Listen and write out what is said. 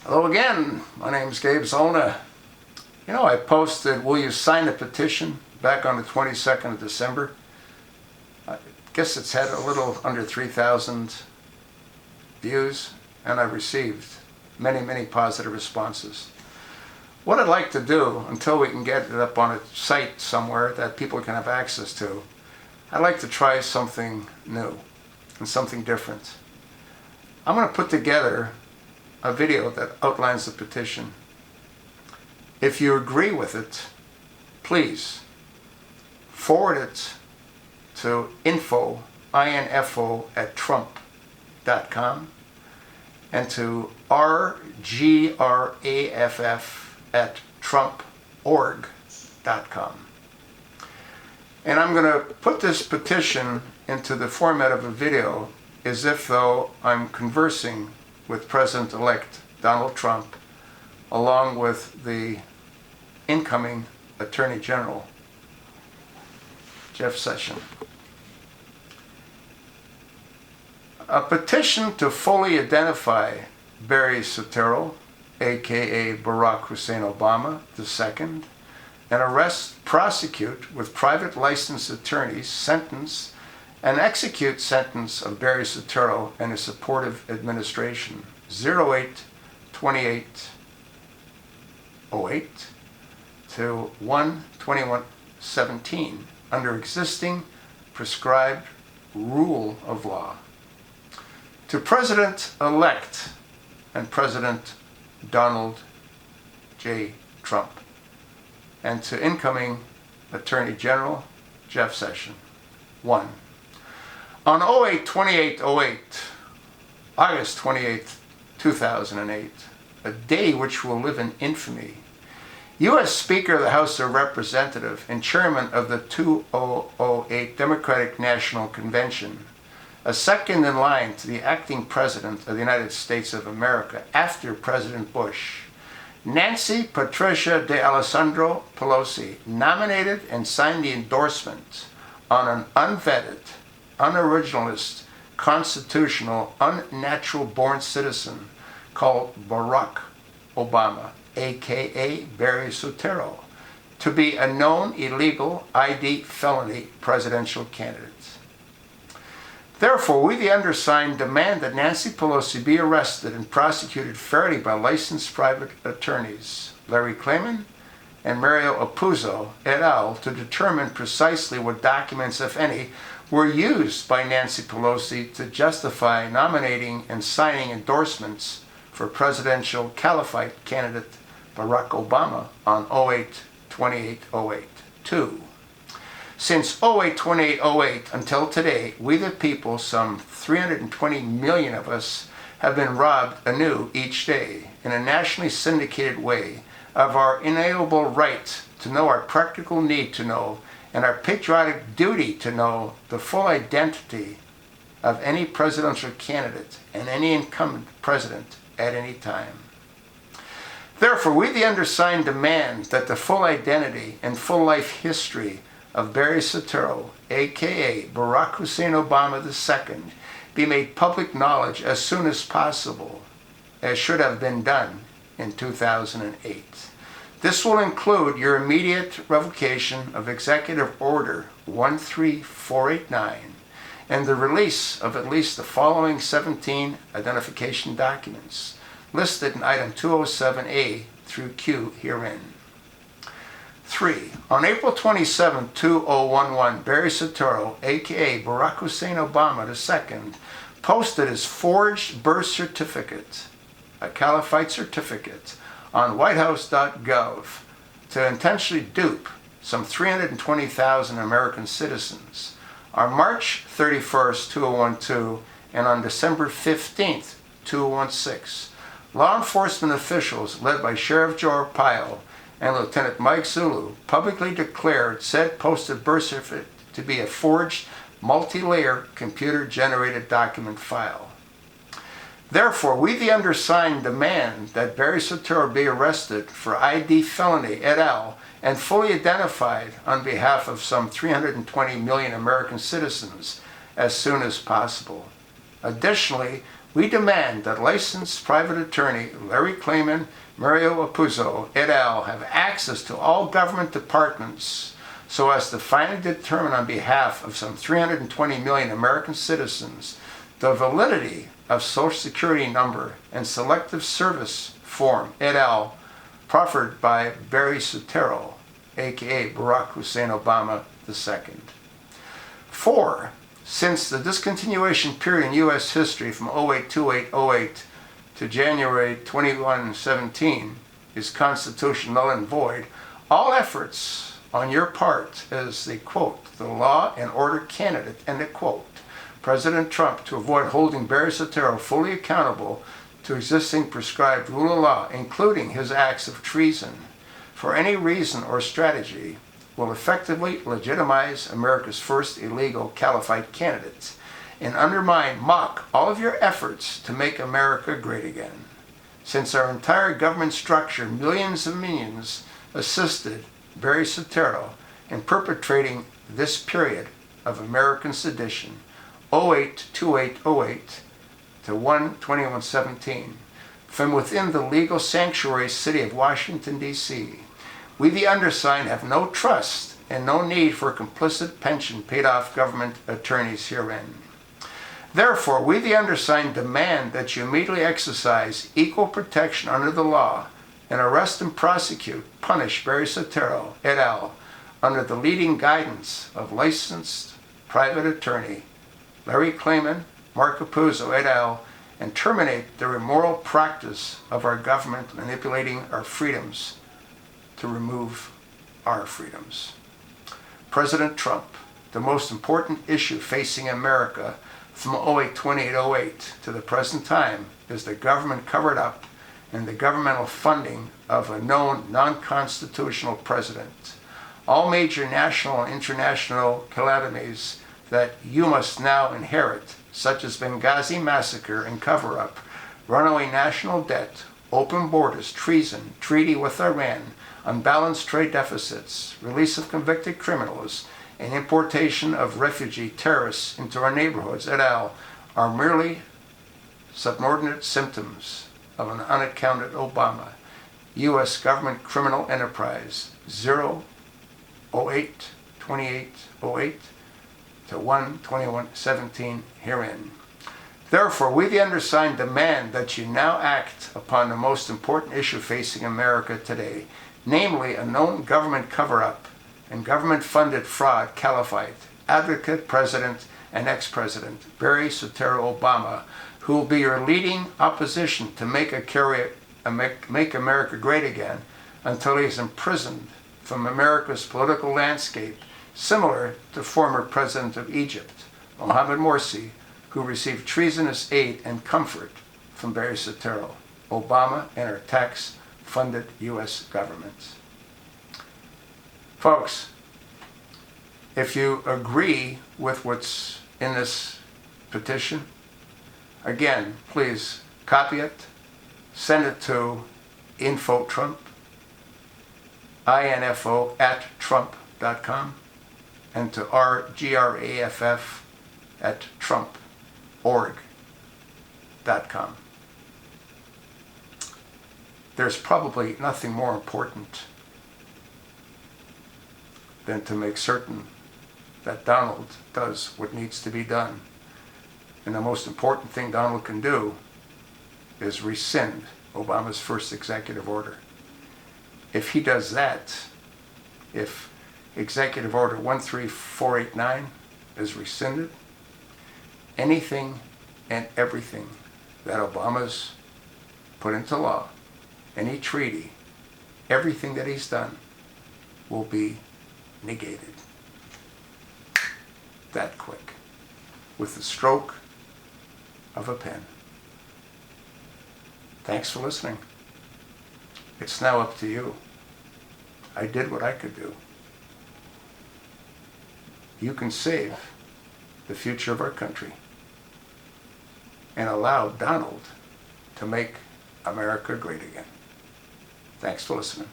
Hello again, my name is Gabe Zolna. I posted, will you sign the petition back on the 22nd of December. I guess it's had a little under 3,000 views, and I've received many positive responses. What I'd like to do, until we can get it up on a site somewhere that people can have access to, I'd like to try something new and something different. I'm going to put together a video that outlines the petition. If you agree with it, please forward it to info at trump.com and to rgraff@trumporg.com. And I'm going to put this petition into the format of a video as if though I'm conversing with President-elect Donald Trump along with the incoming Attorney General, Jeff Sessions. A petition to fully identify Barry Soetoro, aka Barack Hussein Obama II, and arrest, prosecute with private licensed attorneys, sentence, and execute sentence of Barry Soetoro and his supportive administration, 08/28/08 to 1/21/17, under existing prescribed rule of law. To President-elect and President Donald J. Trump, and to incoming Attorney General Jeff Sessions. 1. On 08/28/08, August 28, 2008, a day which will live in infamy, U.S. Speaker of the House of Representatives and Chairman of the 2008 Democratic National Convention, a second in line to the acting President of the United States of America after President Bush, Nancy Patricia D'Alessandro Pelosi, nominated and signed the endorsement on an unvetted, unoriginalist, constitutional, unnatural-born citizen called Barack Obama, aka Barry Soetoro, to be a known illegal ID felony presidential candidate. Therefore, we, the undersigned, demand that Nancy Pelosi be arrested and prosecuted fairly by licensed private attorneys, Larry Klayman and Mario Apuzzo et al., to determine precisely what documents, if any, were used by Nancy Pelosi to justify nominating and signing endorsements for presidential caliphate candidate Barack Obama on 08/28/08. 2. Since 08/28/08 until today, we the people, some 320 million of us, have been robbed anew each day in a nationally syndicated way of our inalienable right to know, our practical need to know, and our patriotic duty to know the full identity of any presidential candidate and any incumbent president at any time. Therefore, we the undersigned demand that the full identity and full life history of Barry Soetoro, aka Barack Hussein Obama II, be made public knowledge as soon as possible, as should have been done in 2008. This will include your immediate revocation of Executive Order 13489 and the release of at least the following 17 identification documents listed in item 207A through Q herein. 3. On April 27, 2011, Barry Soetoro, aka Barack Hussein Obama II, posted his forged birth certificate, a caliphate certificate, on whitehouse.gov to intentionally dupe some 320,000 American citizens. On March 31, 2012, and on December 15, 2016, law enforcement officials led by Sheriff Joe Arpaio and Lieutenant Mike Zulu publicly declared said posted birth certificate to be a forged, multi-layer, computer-generated document file. Therefore, we the undersigned demand that Barry Soetoro be arrested for ID felony et al. And fully identified on behalf of some 320 million American citizens as soon as possible. Additionally, We demand that licensed private attorney Larry Klayman, Mario Apuzzo, et al. Have access to all government departments so as to finally determine on behalf of some 320 million American citizens the validity of Social Security number and selective service form, et al., proffered by Barry Soetoro, aka Barack Hussein Obama II. 4. Since the discontinuation period in U.S. history from 08/28/08 to January 21/17 is constitutional null and void, all efforts on your part as the, quote, the law and order candidate, end of quote, President Trump, to avoid holding Barry Soetoro fully accountable to existing prescribed rule of law, including his acts of treason, for any reason or strategy, will effectively legitimize America's first illegal caliphate candidate and undermine, mock all of your efforts to make America great again. Since our entire government structure, millions of minions, assisted Barry Soetoro in perpetrating this period of American sedition, 08/28/08 to 1/21/17, from within the legal sanctuary city of Washington, D.C., we, the undersigned, have no trust and no need for complicit pension paid off government attorneys herein. Therefore, we, the undersigned, demand that you immediately exercise equal protection under the law and arrest and prosecute, punish Barry Soetoro et al. Under the leading guidance of licensed private attorney Larry Klayman, Mark Apuzzo et al., and terminate the immoral practice of our government manipulating our freedoms to remove our freedoms. President Trump, the most important issue facing America from 08/28/08 to the present time is the government covered up and the governmental funding of a known non-constitutional president. All major national and international calamities that you must now inherit, such as Benghazi massacre and cover-up, runaway national debt, open borders, treason, treaty with Iran, unbalanced trade deficits, release of convicted criminals, and importation of refugee terrorists into our neighborhoods, et al., are merely subordinate symptoms of an unaccounted Obama U.S. government criminal enterprise 0/08/28/08 to 1/21/17 herein. Therefore, we, the undersigned, demand that you now act upon the most important issue facing America today, namely a known government cover-up and government-funded fraud caliphate, advocate, president, and ex-president Barry Soetoro Obama, who will be your leading opposition to make America great again until he is imprisoned from America's political landscape, similar to former President of Egypt, Mohamed Morsi, who received treasonous aid and comfort from Barry Soetoro, Obama, and our tax-funded U.S. government. Folks, if you agree with what's in this petition, again, please copy it, send it to InfoTrump, info@trump.com, and to rgraff@trump.org.com. There's probably nothing more important than to make certain that Donald does what needs to be done. And the most important thing Donald can do is rescind Obama's first executive order. If he does that, if Executive Order 13489 is rescinded, anything and everything that Obama's put into law, any treaty, everything that he's done will be negated. That quick, with the stroke of a pen. Thanks for listening. It's now up to you. I did what I could do. You can save the future of our country and allow Donald to make America great again. Thanks for listening.